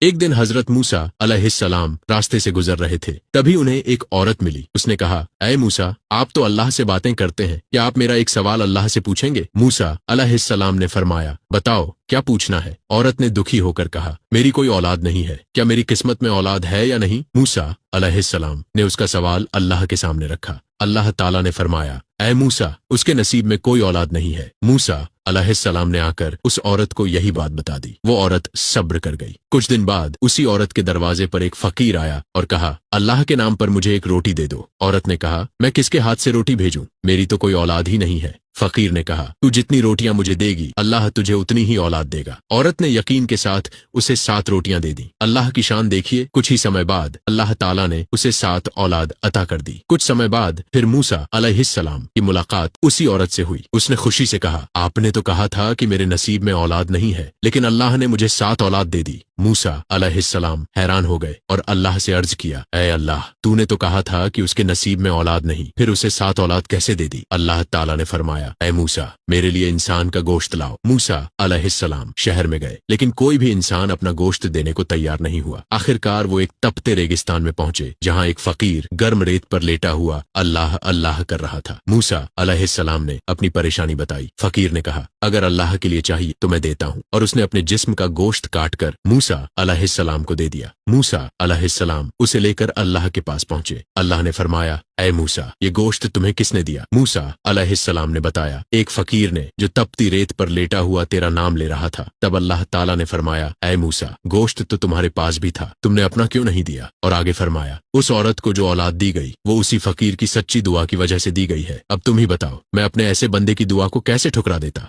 ایک دن حضرت موسیٰ علیہ السلام راستے سے گزر رہے تھے، تبھی انہیں ایک عورت ملی۔ اس نے کہا، اے موسیٰ، آپ تو اللہ سے باتیں کرتے ہیں، کیا آپ میرا ایک سوال اللہ سے پوچھیں گے؟ موسیٰ علیہ السلام نے فرمایا، بتاؤ کیا پوچھنا ہے؟ عورت نے دکھی ہو کر کہا، میری کوئی اولاد نہیں ہے، کیا میری قسمت میں اولاد ہے یا نہیں؟ موسیٰ علیہ السلام نے اس کا سوال اللہ کے سامنے رکھا۔ اللہ تعالیٰ نے فرمایا، اے موسیٰ، اس کے نصیب میں کوئی اولاد نہیں ہے۔ موسیٰ علیہ السلام نے آ کر اس عورت کو یہی بات بتا دی۔ وہ عورت صبر کر گئی۔ کچھ دن بعد اسی عورت کے دروازے پر ایک فقیر آیا اور کہا، اللہ کے نام پر مجھے ایک روٹی دے دو۔ عورت نے کہا، میں کس کے ہاتھ سے روٹی بھیجوں؟ میری تو کوئی اولاد ہی نہیں ہے۔ فقیر نے کہا، تو جتنی روٹیاں مجھے دے گی اللہ تجھے اتنی ہی اولاد دے گا۔ عورت نے یقین کے ساتھ اسے 7 روٹیاں دے دیں۔ اللہ کی شان دیکھیے، کچھ ہی سمے بعد اللہ تعالیٰ نے اسے 7 اولاد عطا کر دی۔ کچھ سمے بعد پھر موسیٰ علیہ السلام کی ملاقات اسی عورت سے ہوئی۔ اس نے خوشی سے کہا، آپ نے تو کہا تھا کہ میرے نصیب میں اولاد نہیں ہے، لیکن اللہ نے مجھے 7 اولاد دے دی۔ موسیٰ علیہ السلام حیران ہو گئے اور اللہ سے عرض کیا، اے اللہ، تو نے تو کہا تھا کہ اس کے نصیب میں اولاد نہیں، پھر اسے 7 اولاد کیسے دے دی؟ اللہ تعالیٰ نے فرمایا، اے موسیٰ، میرے لیے انسان کا گوشت لاؤ۔ موسیٰ علیہ السلام شہر میں گئے، لیکن کوئی بھی انسان اپنا گوشت دینے کو تیار نہیں ہوا۔ آخرکار وہ ایک تپتے ریگستان میں پہنچے، جہاں ایک فقیر گرم ریت پر لیٹا ہوا اللہ اللہ کر رہا تھا۔ موسیٰ علیہ السلام نے اپنی پریشانی بتائی۔ فقیر نے کہا، اگر اللہ کے لیے چاہیے تو میں دیتا ہوں، اور اس نے اپنے جسم کا گوشت کاٹ کر موسیٰ علیہ السلام کو دے دیا۔ موسیٰ علیہ السلام اسے لے کر اللہ کے پاس پہنچے۔ اللہ نے فرمایا، اے موسیٰ، یہ گوشت تمہیں کس نے دیا؟ موسیٰ علیہ السلام نے بتایا، ایک فقیر نے، جو تپتی ریت پر لیٹا ہوا تیرا نام لے رہا تھا۔ تب اللہ تعالیٰ نے فرمایا، اے موسیٰ، گوشت تو تمہارے پاس بھی تھا، تم نے اپنا کیوں نہیں دیا؟ اور آگے فرمایا، اس عورت کو جو اولاد دی گئی وہ اسی فقیر کی سچی دعا کی وجہ سے دی گئی ہے۔ اب تم ہی بتاؤ، میں اپنے ایسے بندے کی دعا کو کیسے ٹھکرا دیتا؟